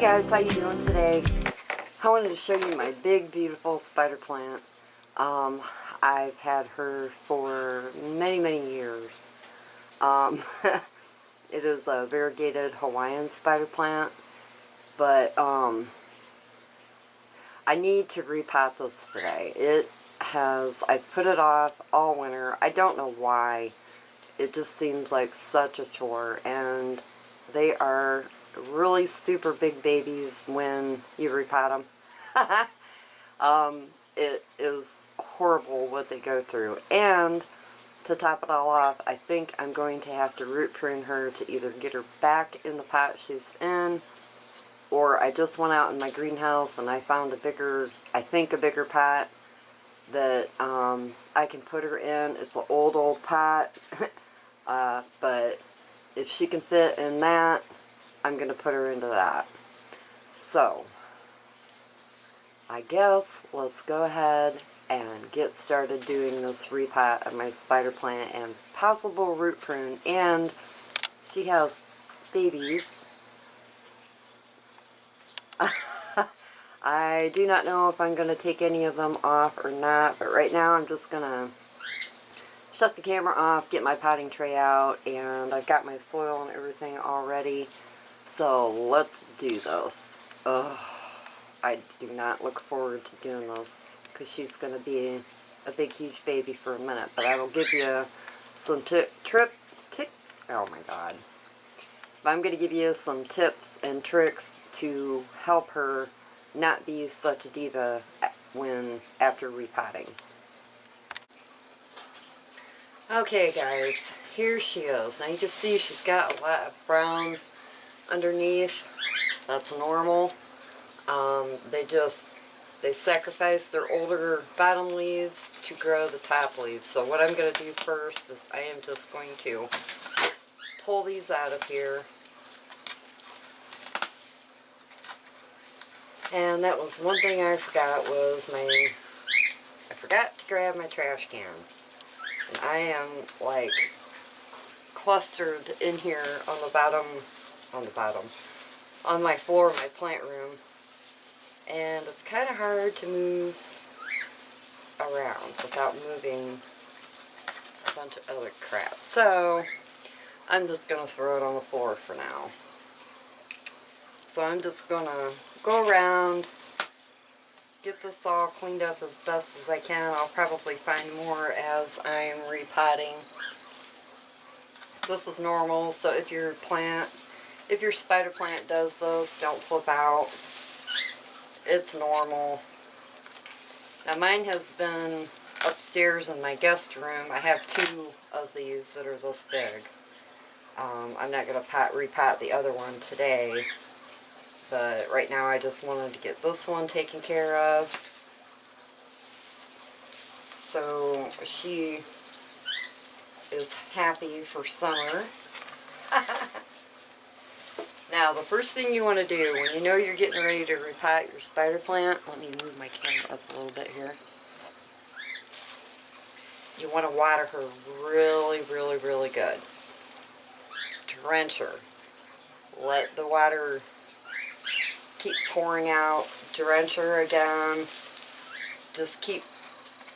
guys, how you doing today? I wanted to show you my big beautiful spider plant. I've had her for many years. It is a variegated Hawaiian spider plant, but I need to repot this today. I put it off all winter. I don't know why. It just seems like such a chore, and they are really super big babies when you repot them. It is horrible what they go through, and to top it all off, I think I'm going to have to root prune her to either get her back in the pot she's in, or I just went out in my greenhouse and I found a bigger pot that I can put her in. It's an old pot, but if she can fit in that, I'm going to put her into that. So, I guess let's go ahead and get started doing this repot of my spider plant and possible root prune. And she has babies. I do not know if I'm going to take any of them off or not, but right now I'm just going to shut the camera off, get my potting tray out, and I've got my soil and everything already. So let's do this. Ugh, I do not look forward to doing this because she's going to be a big huge baby for a minute, but I will give you some oh my god. But I'm going to give you some tips and tricks to help her not be such a diva after repotting. Okay guys, here she is. Now you can see she's got a lot of brown underneath. That's normal. They sacrifice their older bottom leaves to grow the top leaves. So what I'm going to do first is I am just going to pull these out of here. And that was one thing I forgot, I forgot to grab my trash can. And I am like clustered in here on my floor of my plant room. And it's kind of hard to move around without moving a bunch of other crap. So I'm just going to throw it on the floor for now. So I'm just going to go around, get this all cleaned up as best as I can. I'll probably find more as I'm repotting. This is normal, so if your spider plant does this, don't flip out. It's normal. Now mine has been upstairs in my guest room. I have two of these that are this big. I'm not going to repot the other one today, but right now I just wanted to get this one taken care of. So she is happy for summer. Now, the first thing you want to do when you know you're getting ready to repot your spider plant, let me move my camera up a little bit here. You want to water her really good. Drench her. Let the water keep pouring out. Drench her again. Just keep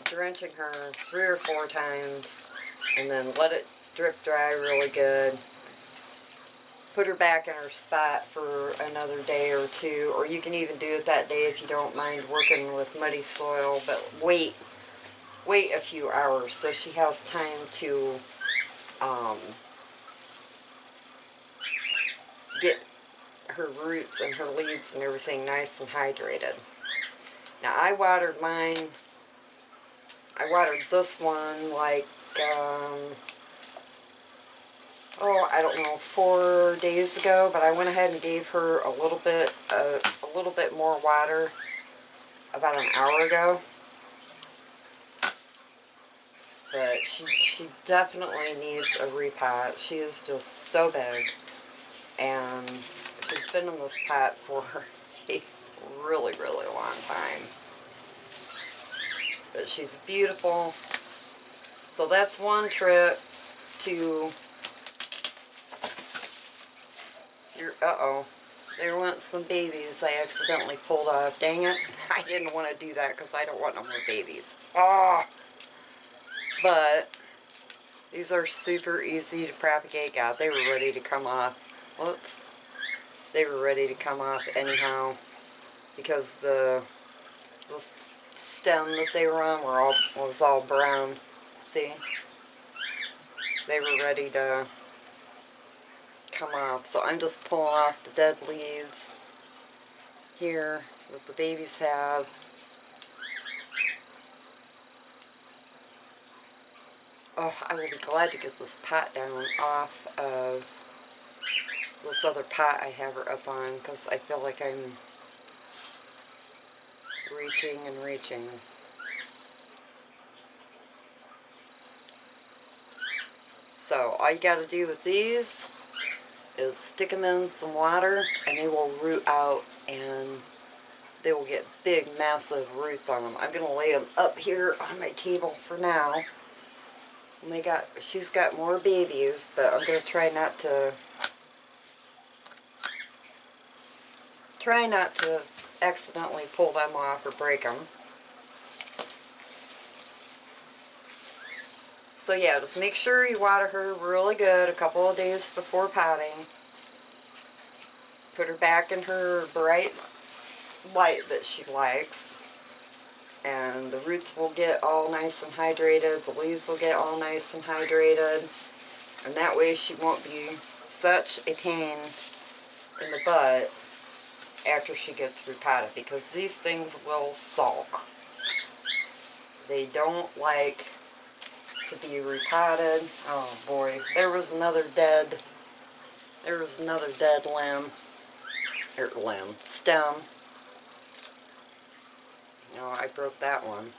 drenching her 3 or 4 times, and then let it drip dry really good. Put her back in her spot for another day or two, or you can even do it that day if you don't mind working with muddy soil, but wait a few hours so she has time to get her roots and her leaves and everything nice and hydrated. Now I watered this one like I don't know, 4 days ago, but I went ahead and gave her a little bit more water about an hour ago. But she definitely needs a repot. She is just so big, and she's been in this pot for a really long time. But she's beautiful. So that's one trick to your There went some babies I accidentally pulled off. Dang it. I didn't want to do that because I don't want no more babies. Oh! But these are super easy to propagate. God, they were ready to come off. Whoops. They were ready to come off anyhow because the stem that they were on was all brown. See? They were ready to come off. So I'm just pulling off the dead leaves here that the babies have. Oh, I will be glad to get this pot down off of this other pot I have her up on because I feel like I'm reaching and reaching. So all you got to do with these is stick them in some water and they will root out and they will get big, massive roots on them. I'm going to lay them up here on my table for now. And she's got more babies, but I'm going to try not to accidentally pull them off or break them. So yeah, just make sure you water her really good a couple of days before potting. Put her back in her bright light that she likes. And the roots will get all nice and hydrated. The leaves will get all nice and hydrated. And that way she won't be such a pain in the butt after she gets repotted. Because these things will sulk. They don't like to be repotted. Oh boy, there was another dead stem. No, I broke that one.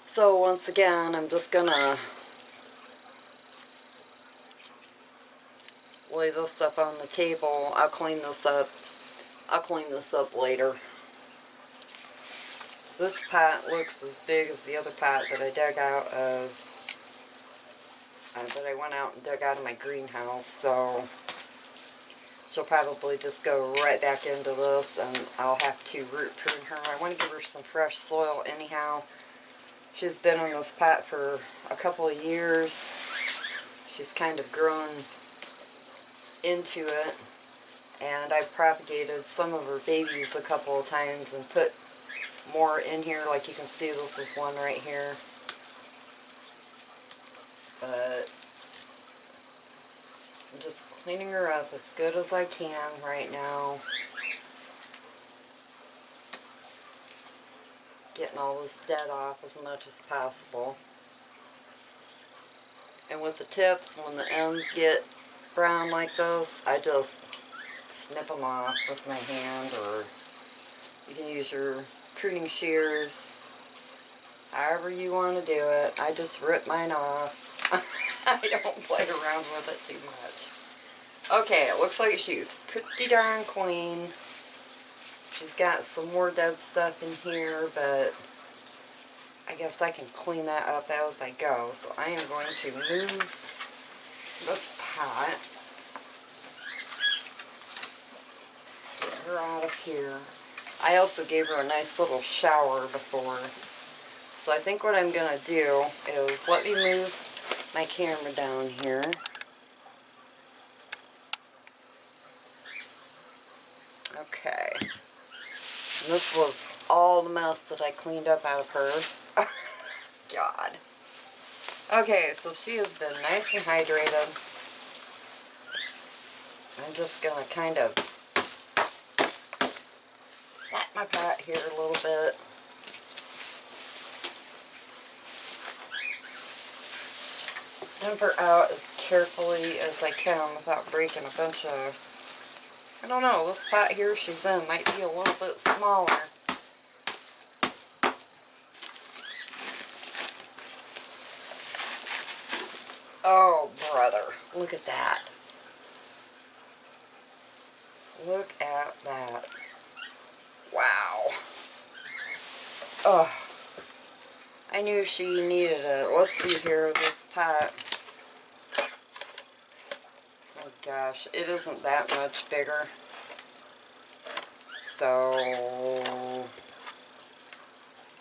So once again, I'm just gonna lay this up on the table. I'll clean this up later. This pot looks as big as the other pot that I dug out of, that I went out and dug out of my greenhouse, so she'll probably just go right back into this and I'll have to root prune her. I want to give her some fresh soil anyhow. She's been in this pot for a couple of years. She's kind of grown into it, and I've propagated some of her babies a couple of times and put more in here. Like you can see, this is one right here. But I'm just cleaning her up as good as I can right now. Getting all this dead off as much as possible. And with the tips, when the ends get brown like this, I just snip them off with my hand, or you can use your pruning shears, however you want to do it. I just rip mine off. I don't play around with it too much. Okay, it looks like she's pretty darn clean. She's got some more dead stuff in here, but I guess I can clean that up as I go. So I am going to move this pot. Get her out of here. I also gave her a nice little shower before. So I think what I'm going to do is, let me move my camera down here. Okay. And this was all the mess that I cleaned up out of her. God. Okay, so she has been nice and hydrated. I'm just going to kind of set my pot here a little bit. Dump her out as carefully as I can without breaking a bunch of... I don't know, this pot here she's in might be a little bit smaller. Oh, brother, look at that. Look at that. Wow. Oh, I knew she needed it. Let's see here, this pot. gosh, it isn't that much bigger. So,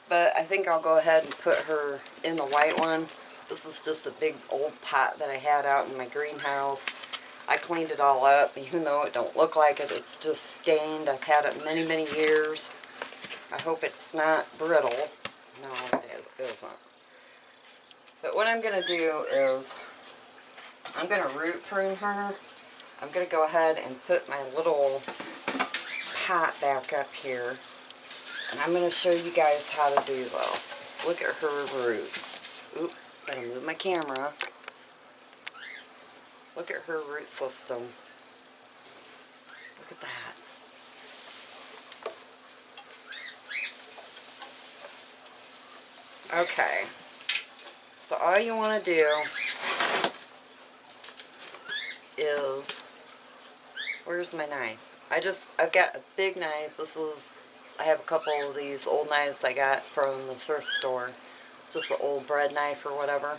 but I think I'll go ahead and put her in the white one. This is just a big old pot that I had out in my greenhouse. I cleaned it all up, even though it don't look like it. It's just stained. I've had it many, many years. I hope it's not brittle. No, it isn't. But what I'm going to do is, I'm going to root prune her. I'm going to go ahead and put my little pot back up here. And I'm going to show you guys how to do this. Look at her roots. Oop, gotta move my camera. Look at her root system. Look at that. Okay. So all you want to do is, where's my knife? I've got a big knife. I have a couple of these old knives I got from the thrift store. It's just an old bread knife or whatever.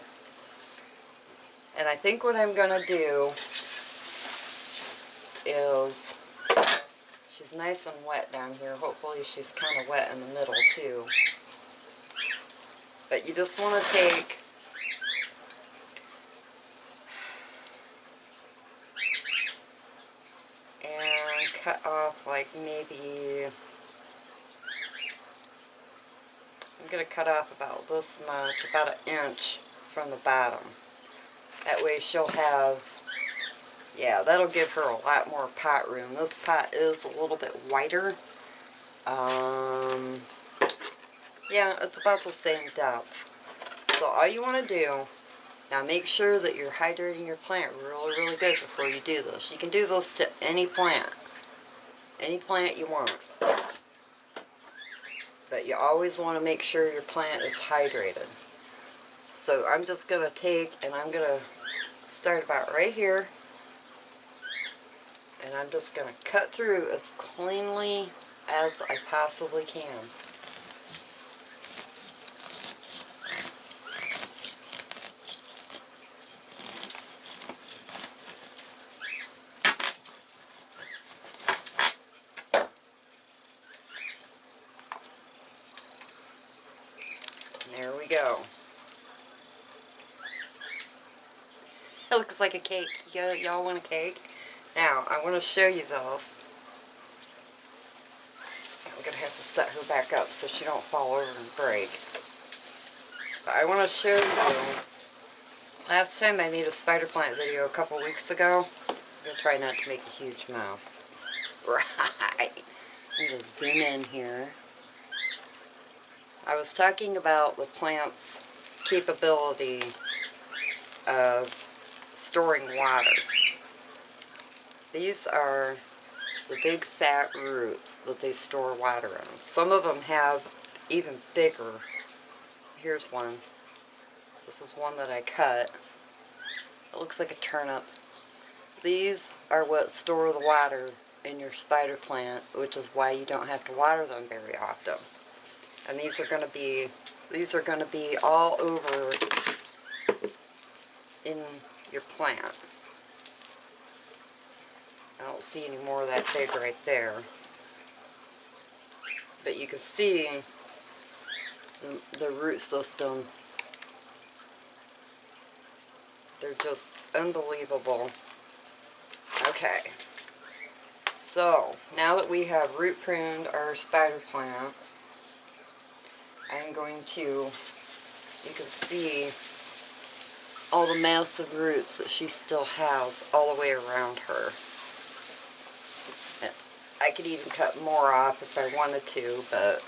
And I think what I'm going to do is, she's nice and wet down here. Hopefully she's kind of wet in the middle too. But you just want to take and cut off like maybe, I'm going to cut off about this much, about an inch from the bottom. That way she'll have, yeah, that'll give her a lot more pot room. This pot is a little bit wider. Yeah, it's about the same depth. So all you want to do, now make sure that you're hydrating your plant really, really good before you do this. You can do this to any plant you want. But you always want to make sure your plant is hydrated. So I'm just going to take, and I'm going to start about right here. And I'm just going to cut through as cleanly as I possibly can. There we go. It looks like a cake. Y'all want a cake? Now, I want to show you this. I'm going to have to set her back up so she don't fall over and break. But I want to show you, last time I made a spider plant video a couple weeks ago. I'm going to try not to make a huge mess. Right. I'm going to zoom in here. I was talking about the plant's capability of storing water. These are the big fat roots that they store water in. Some of them have even bigger. Here's one. This is one that I cut. It looks like a turnip. These are what store the water in your spider plant, which is why you don't have to water them very often. And these are going to be all over in your plant. I don't see any more of that big right there. But you can see the root system. They're just unbelievable. Okay. So, now that we have root pruned our spider plant, I'm going to, you can see all the massive roots that she still has all the way around her. I could even cut more off if I wanted to, but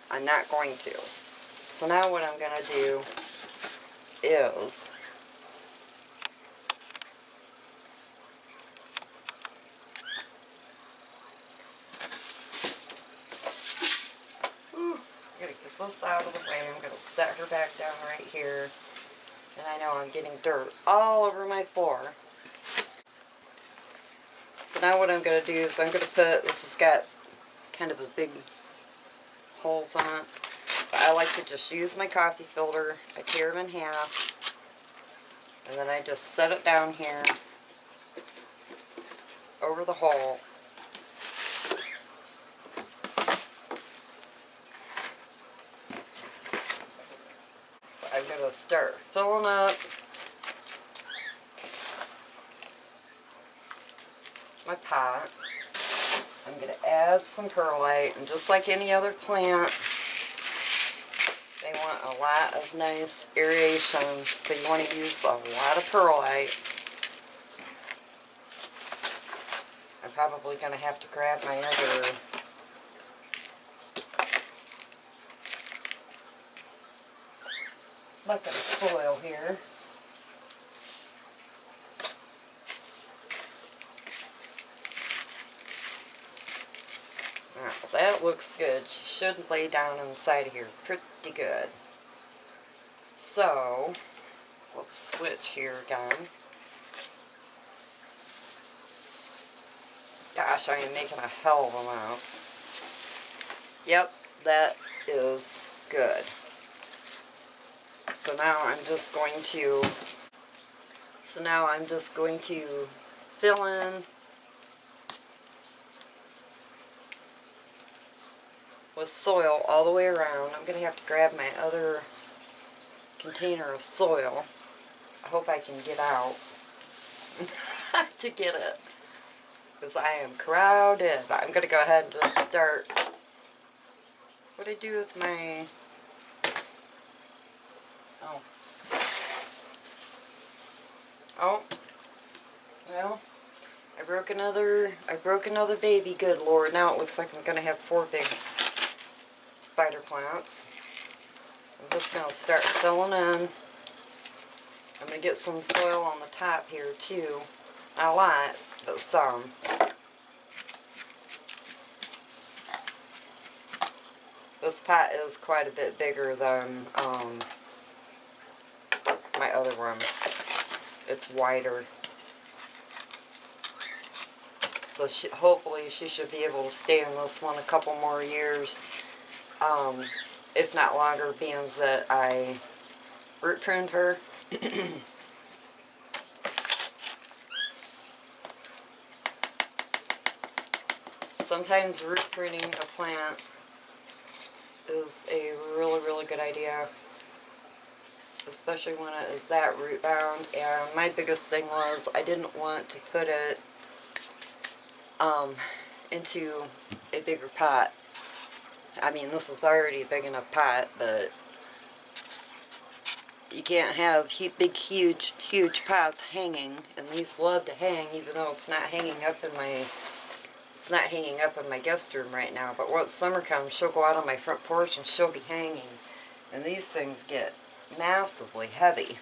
I'm not going to. So now what I'm going to do is, I'm going to get this out of the way. I'm going to set her back down right here. And I know I'm getting dirt all over my floor. So now what I'm going to do is I'm going to put, this has got kind of a big holes on it. But I like to just use my coffee filter. I tear them in half. And then I just set it down here. over the hole. I'm going to start filling up my pot. I'm going to add some perlite, and just like any other plant, they want a lot of nice aeration, so you want to use a lot of perlite. I'm probably going to have to grab my other bucket of soil here. Alright, that looks good. She should lay down inside of here pretty good. So, let's switch here again. Gosh, I am making a hell of a mess. Yep, that is good. So now I'm just going to fill in with soil all the way around. I'm going to have to grab my other container of soil. I hope I can get out to get it, because I am crowded. I'm going to go ahead and just start. What do I do with my... Oh, well, I broke another baby, good Lord. Now it looks like I'm going to have 4 big spider plants. I'm just going to start filling in. I'm going to get some soil on the top here too. Not a lot, but some. This pot is quite a bit bigger than my other one. It's wider. So hopefully she should be able to stay in this one a couple more years. If not longer, being that I root pruned her. Sometimes root pruning a plant is a really, really good idea, especially when it is that root bound. And my biggest thing was I didn't want to put it into a bigger pot. I mean, this is already a big enough pot, but you can't have big, huge pots hanging, and these love to hang, even though it's not hanging up in my guest room right now. But once summer comes, she'll go out on my front porch and she'll be hanging, and these things get massively heavy.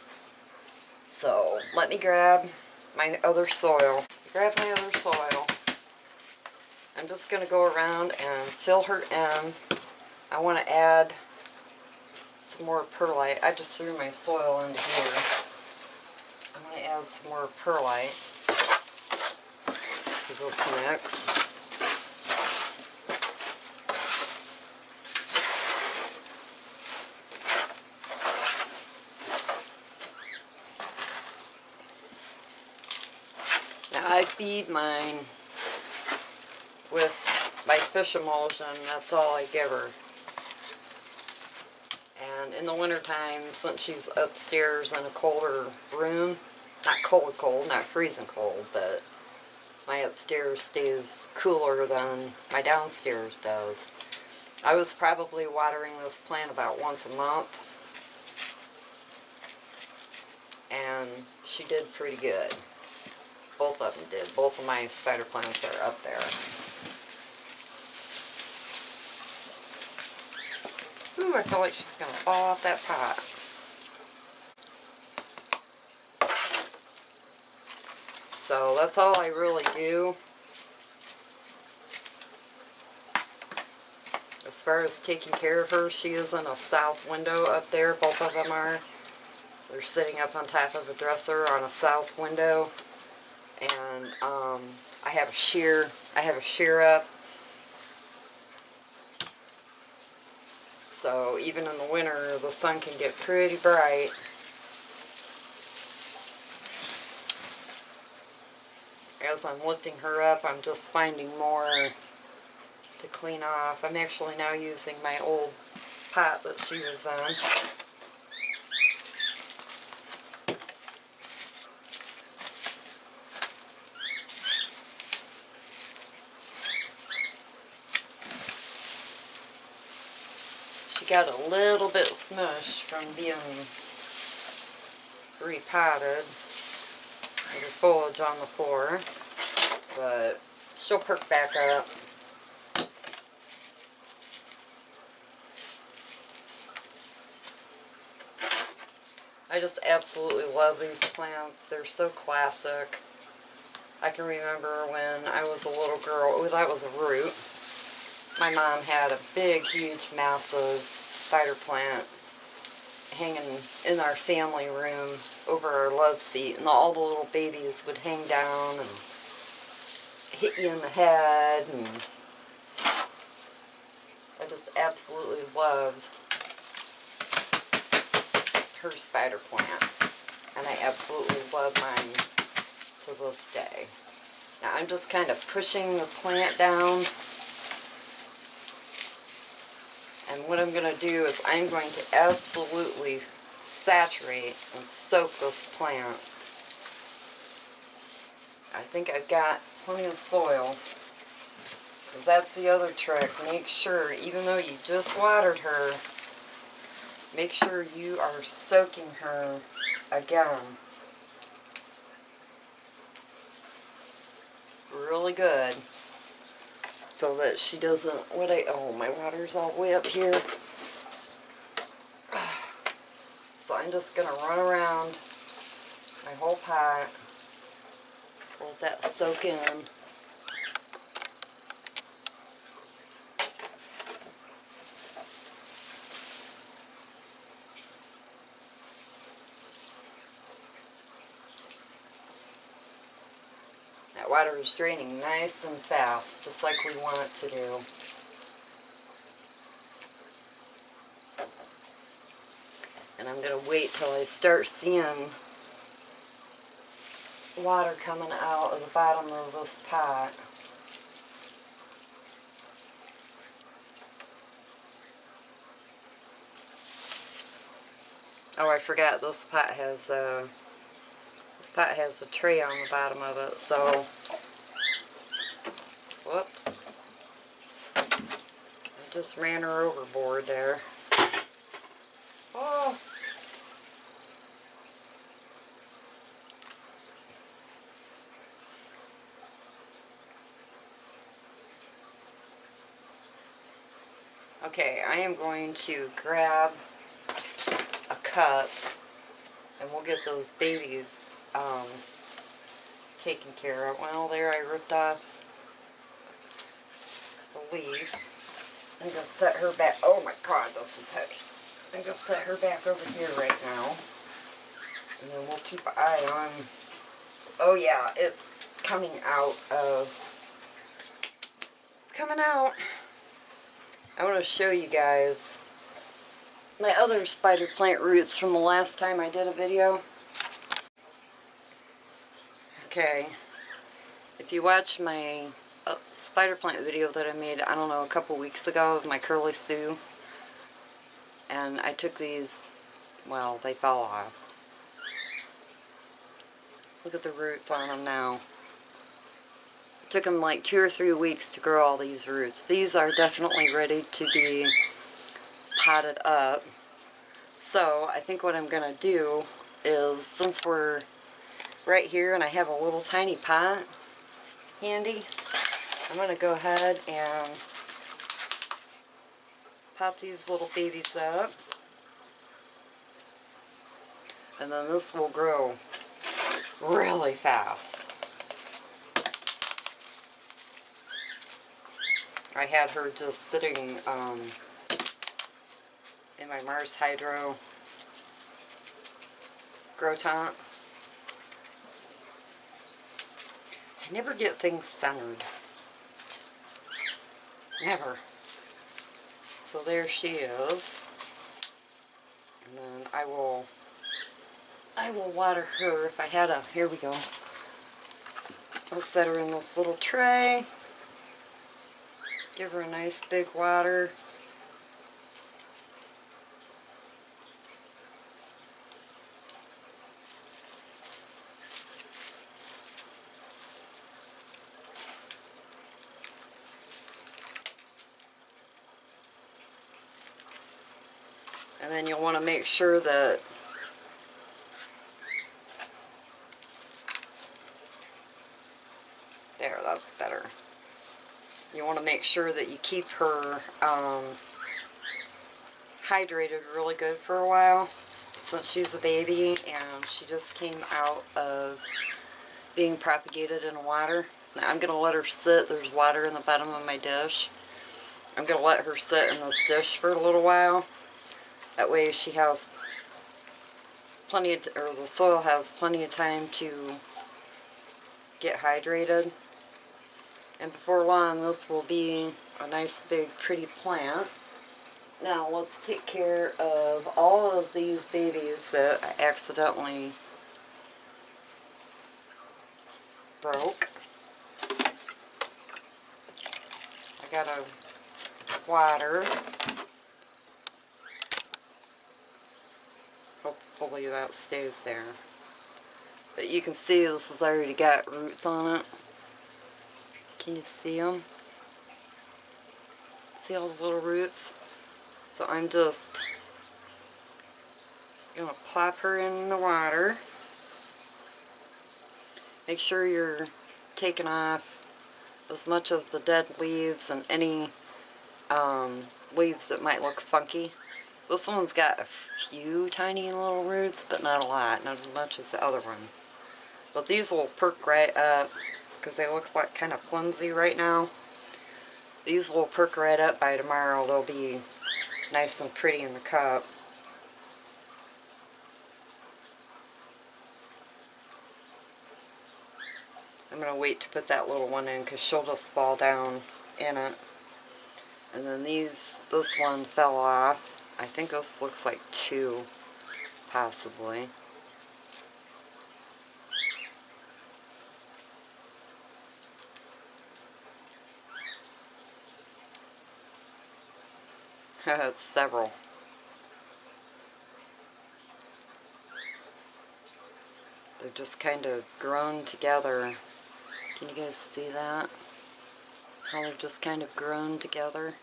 So let me grab my other soil. I'm just going to go around and fill her in. I want to add some more perlite. I just threw my soil into here. I'm going to add some more perlite to this mix. Now I feed mine with my fish emulsion. That's all I give her. And in the wintertime, since she's upstairs in a colder room, not cold, not freezing cold, but my upstairs stays cooler than my downstairs does. I was probably watering this plant about once a month, and she did pretty good. Both of them did. Both of my spider plants are up there. Ooh, I feel like she's going to fall off that pot. So that's all I really do. As far as taking care of her, she is in a south window up there. Both of them are. They're sitting up on top of a dresser on a south window. And I have a shear up. So even in the winter, the sun can get pretty bright. as I'm lifting her up, I'm just finding more to clean off. I'm actually now using my old pot that she was in. She got a little bit smushed from being repotted. There's foliage on the floor, but she'll perk back up. I just absolutely love these plants. They're so classic. I can remember when I was a little girl, oh, that was a root. My mom had a big, huge, massive spider plant hanging in our family room over our love seat, and all the little babies would hang down and hit you in the head, and I just absolutely loved her spider plant, and I absolutely love mine to this day. Now I'm just kind of pushing the plant down, and what I'm going to do is I'm going to absolutely saturate and soak this plant. I think I've got plenty of soil, because that's the other trick. Make sure, even though you just watered her, make sure you are soaking her again really good, so that she doesn't, oh, my water's all the way up here. So I'm just going to run around my whole pot, let that soak in. That water is draining nice and fast, just like we want it to do. And I'm going to wait till I start seeing water coming out of the bottom of this pot. Oh, I forgot, this pot has a tray on the bottom of it, so whoops. I just ran her overboard there. Oh. Okay, I am going to grab a cup, and we'll get those babies taken care of. Well, there, I ripped off the leaf. I'm going to set her back. Oh my god, this is heavy. I'm going to set her back over here right now. And then we'll keep an eye on... Oh yeah, it's coming out of... It's coming out. I want to show you guys my other spider plant roots from the last time I did a video. Okay, if you watch my spider plant video that I made, I don't know, a couple weeks ago of my curly Sue, and I took these, well, they fell off. Look at the roots on them now. It took them like 2 or 3 weeks to grow all these roots. These are definitely ready to be potted up. So I think what I'm going to do is, since we're right here and I have a little tiny pot handy, I'm going to go ahead and pot these little babies up. And then this will grow really fast. I had her just sitting in my Mars Hydro grow top. I never get things centered. Never. So there she is. And then I will water her if I had a, here we go. I'll set her in this little tray. Give her a nice big water. And then you'll want to make sure that there, that's better. You want to make sure that you keep her hydrated really good for a while, since she's a baby and she just came out of being propagated in water. Now I'm going to let her sit. There's water in the bottom of my dish. I'm going to let her sit in this dish for a little while. That way she has plenty of, or the soil has plenty of time to get hydrated. And before long, this will be a nice big pretty plant. Now let's take care of all of these babies that I accidentally broke. I gotta water. Hopefully that stays there. But you can see this has already got roots on it. Can you see them? See all the little roots? So I'm just going to plop her in the water. Make sure you're taking off as much of the dead leaves and any leaves that might look funky. This one's got a few tiny little roots, but not a lot, not as much as the other one. But these will perk right up because they look like kind of flimsy right now. These will perk right up by tomorrow. They'll be nice and pretty in the cup. I'm going to wait to put that little one in because she'll just fall down in it. And then this one fell off. I think this looks like two, possibly. It's several. They're just kind of grown together. Can you guys see that? How they're just kind of grown together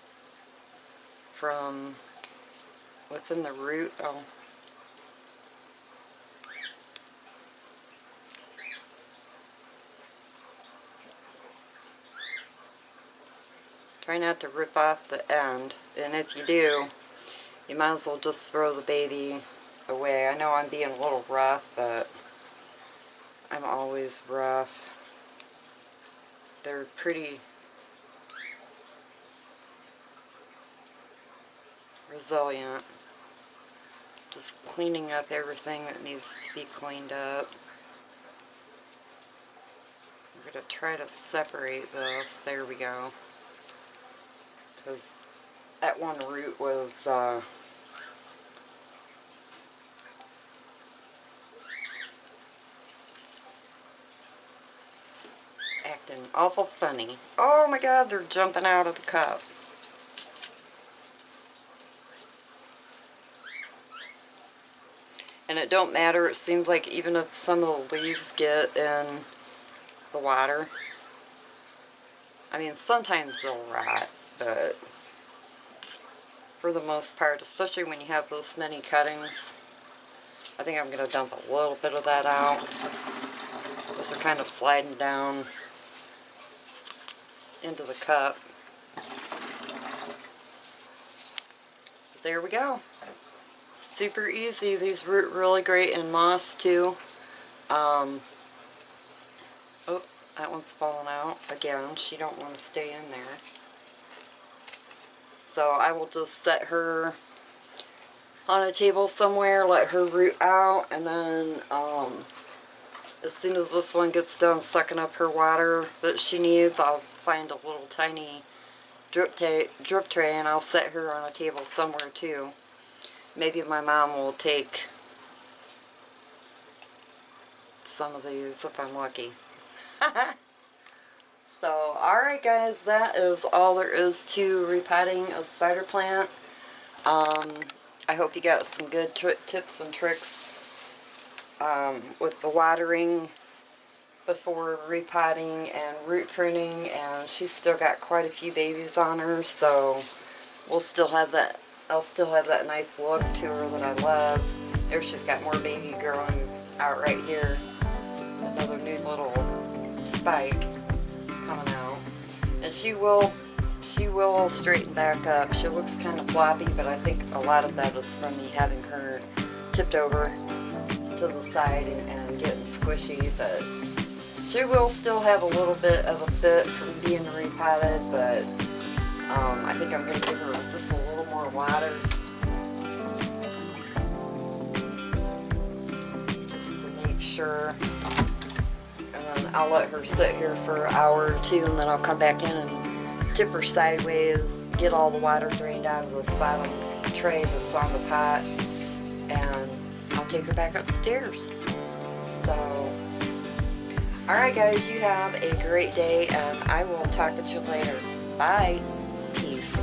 from within the root. Oh. Try not to rip off the end, and if you do, you might as well just throw the baby away. I know I'm being a little rough, but I'm always rough. They're pretty resilient. Just cleaning up everything that needs to be cleaned up. We're going to try to separate this. There we go. Because that one root was acting awful funny. Oh my god, they're jumping out of the cup. And it don't matter, it seems like even if some of the leaves get in the water, I mean sometimes they'll rot, but for the most part, especially when you have this many cuttings, I think I'm going to dump a little bit of that out. Those are kind of sliding down into the cup. But there we go. Super easy. These root really great in moss too. Oh, that one's falling out again. She don't want to stay in there. So I will just set her on a table somewhere, let her root out, and then as soon as this one gets done sucking up her water that she needs, I'll find a little tiny drip tray and I'll set her on a table somewhere too. Maybe my mom will take some of these if I'm lucky. So, alright guys, that is all there is to repotting a spider plant. I hope you got some good tips and tricks with the watering before repotting and root pruning, and she's still got quite a few babies on her, so we'll still have that, I'll still have that nice look to her that I love. There she's got more baby growing out right here. Another new little spike coming out. And she will straighten back up. She looks kind of floppy, but I think a lot of that is from me having her tipped over to the side and getting squishy, but she will still have a little bit of a fit from being repotted, but I think I'm going to give her just a little more water. Just to make sure. And then I'll let her sit here for an hour or two, and then I'll come back in and tip her sideways, get all the water drained out of this bottom tray that's on the pot, and I'll take her back upstairs. So, alright guys, you have a great day, and I will talk with you later. Bye. Peace.